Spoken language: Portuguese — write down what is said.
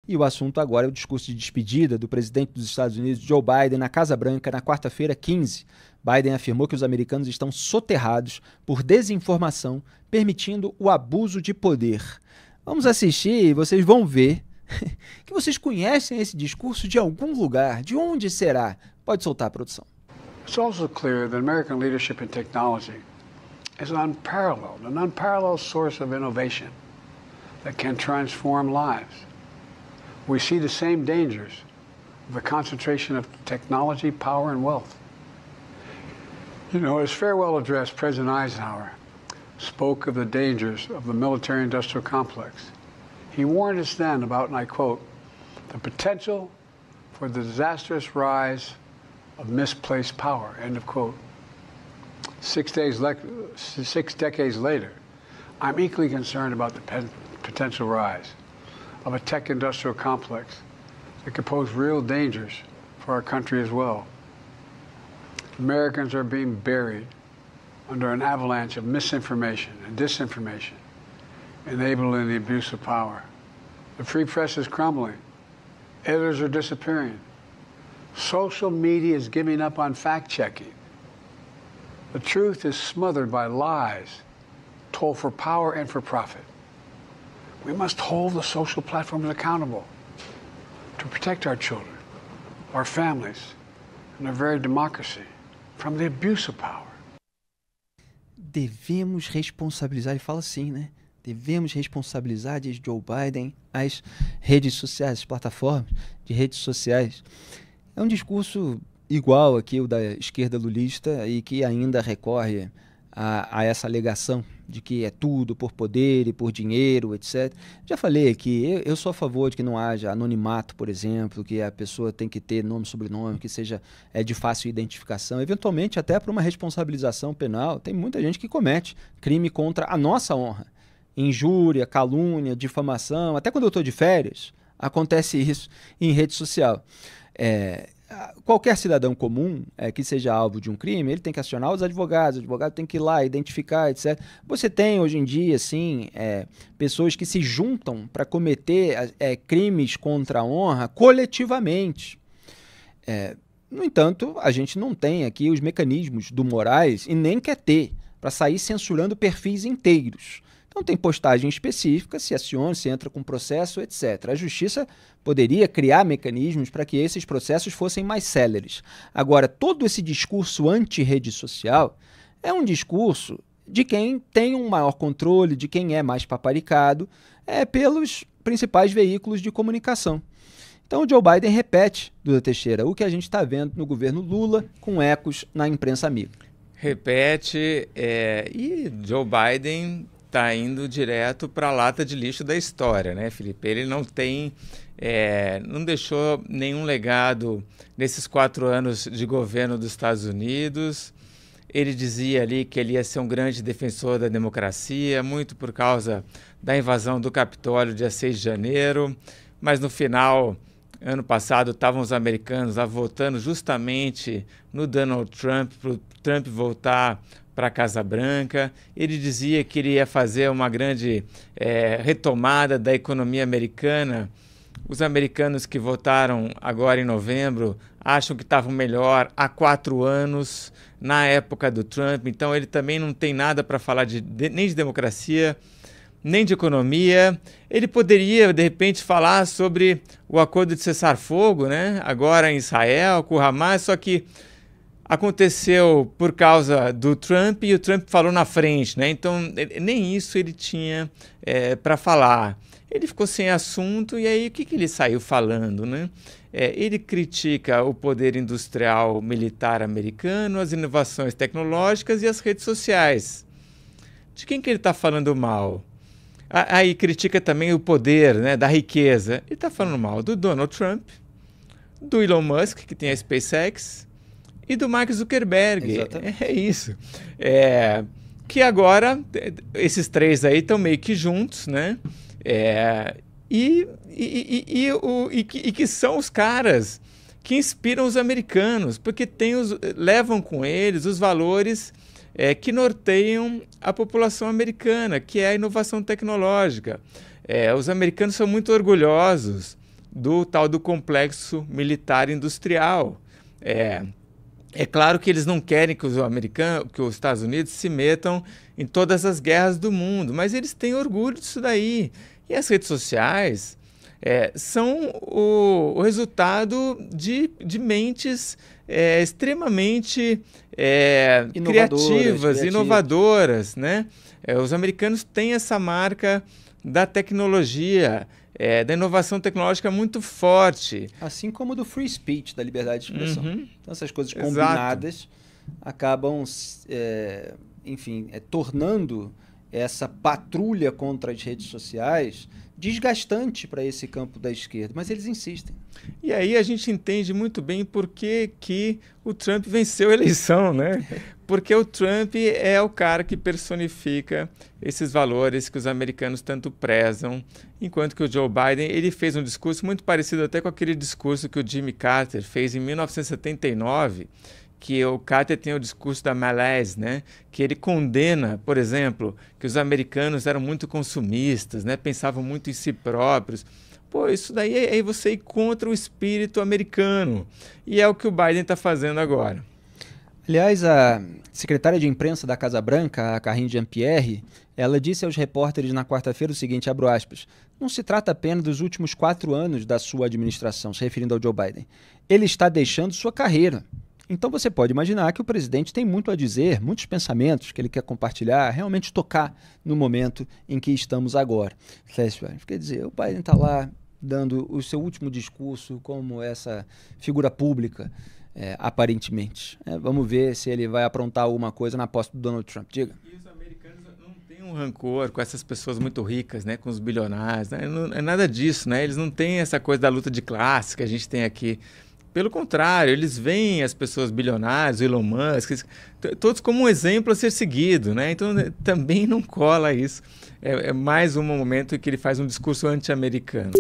E o assunto agora é o discurso de despedida do presidente dos Estados Unidos, Joe Biden, na Casa Branca, na quarta-feira, 15. Biden afirmou que os americanos estão soterrados por desinformação, permitindo o abuso de poder. Vamos assistir e vocês vão ver que vocês conhecem esse discurso de algum lugar. De onde será? Pode soltar a produção. It's also clear that American leadership in technology is an unparalleled source of innovation that can transform lives. We see the same dangers of the concentration of technology, power, and wealth. You know, his farewell address, President Eisenhower spoke of the dangers of the military-industrial complex. He warned us then about, and I quote, the potential for the disastrous rise of misplaced power, end of quote. 6 decades later, I'm equally concerned about the potential rise of a tech-industrial complex that could pose real dangers for our country as well. Americans are being buried under an avalanche of misinformation and disinformation, enabling the abuse of power. The free press is crumbling. Editors are disappearing. Social media is giving up on fact-checking. The truth is smothered by lies told for power and for profit. We must hold the social platforms accountable to protect our children, our families, and our very democracy from the abuse of power. Devemos responsabilizar, ele fala assim, né? Devemos responsabilizar, diz Joe Biden, as redes sociais, as plataformas de redes sociais. É um discurso igual aqui o da esquerda lulista e que ainda recorre a essa alegação de que é tudo por poder e por dinheiro, etc. Já falei aqui, eu sou a favor de que não haja anonimato, por exemplo, que a pessoa tem que ter nome e sobrenome, que seja de fácil identificação, eventualmente até para uma responsabilização penal. Tem muita gente que comete crime contra a nossa honra. Injúria, calúnia, difamação, até quando eu estou de férias, acontece isso em rede social. Qualquer cidadão comum que seja alvo de um crime, ele tem que acionar os advogados, o advogado tem que ir lá, identificar, etc. Você tem hoje em dia, assim, pessoas que se juntam para cometer crimes contra a honra coletivamente. No entanto, a gente não tem aqui os mecanismos do Moraes e nem quer ter, para sair censurando perfis inteiros. Então tem postagem específica, se aciona, se entra com processo, etc. A justiça poderia criar mecanismos para que esses processos fossem mais céleres. Agora, todo esse discurso anti-rede social é um discurso de quem tem um maior controle, de quem é mais paparicado, pelos principais veículos de comunicação. Então o Joe Biden repete, Duda Teixeira, o que a gente está vendo no governo Lula, com ecos na imprensa amiga. Repete, e Joe Biden está indo direto para a lata de lixo da história, né, Felipe? Ele não deixou nenhum legado nesses 4 anos de governo dos Estados Unidos. Ele dizia ali que ele ia ser um grande defensor da democracia, muito por causa da invasão do Capitólio dia 6 de janeiro, mas no final, ano passado, estavam os americanos lá votando justamente no Donald Trump, para o Trump voltar para a Casa Branca. Ele dizia que ele ia fazer uma grande retomada da economia americana. Os americanos que votaram agora em novembro acham que estavam melhor há 4 anos, na época do Trump. Então ele também não tem nada para falar nem de democracia, nem de economia. Ele poderia, de repente, falar sobre o acordo de cessar-fogo, né? Agora em Israel, com o Hamas, só que aconteceu por causa do Trump e o Trump falou na frente, né? Então nem isso ele tinha para falar. Ele ficou sem assunto e aí o que ele saiu falando, né? Ele critica o poder industrial militar americano, as inovações tecnológicas e as redes sociais. De quem que ele está falando mal? Aí critica também o poder, né, da riqueza. Ele está falando mal do Donald Trump, do Elon Musk, que tem a SpaceX, e do Mark Zuckerberg. Exatamente. É isso. Que agora, esses 3 aí estão meio que juntos, né? E que são os caras que inspiram os americanos, porque levam com eles os valores que norteiam a população americana, que é a inovação tecnológica. Os americanos são muito orgulhosos do tal do complexo militar industrial. É claro que eles não querem que que os Estados Unidos se metam em todas as guerras do mundo, mas eles têm orgulho disso daí. E as redes sociais são o resultado de mentes extremamente criativas, inovadoras, né? Os americanos têm essa marca da tecnologia, da inovação tecnológica muito forte. Assim como do free speech, da liberdade de expressão. Então essas coisas Exato. combinadas acabam, tornando essa patrulha contra as redes sociais desgastante para esse campo da esquerda, mas eles insistem. E aí a gente entende muito bem por que o Trump venceu a eleição, né? Porque o Trump é o cara que personifica esses valores que os americanos tanto prezam, enquanto que o Joe Biden, ele fez um discurso muito parecido até com aquele discurso que o Jimmy Carter fez em 1979, que o Carter tem o discurso da malaise, né? Que ele condena, por exemplo, que os americanos eram muito consumistas, né? Pensavam muito em si próprios. Pô, isso daí é você ir contra o espírito americano. E é o que o Biden está fazendo agora. Aliás, a secretária de imprensa da Casa Branca, a Karine Jean-Pierre, ela disse aos repórteres na quarta-feira o seguinte, abro aspas, não se trata apenas dos últimos 4 anos da sua administração, se referindo ao Joe Biden. Ele está deixando sua carreira. Então você pode imaginar que o presidente tem muito a dizer, muitos pensamentos que ele quer compartilhar, realmente tocar no momento em que estamos agora. Quer dizer, o Biden está lá dando o seu último discurso como essa figura pública, aparentemente. Vamos ver se ele vai aprontar alguma coisa na posse do Donald Trump. Diga. E os americanos não têm um rancor com essas pessoas muito ricas, né, com os bilionários. Né? Não é nada disso, né? Eles não têm essa coisa da luta de classe que a gente tem aqui. Pelo contrário, eles veem as pessoas bilionárias, o Elon Musk, todos como um exemplo a ser seguido, né? Então também não cola isso. É mais um momento em que ele faz um discurso anti-americano.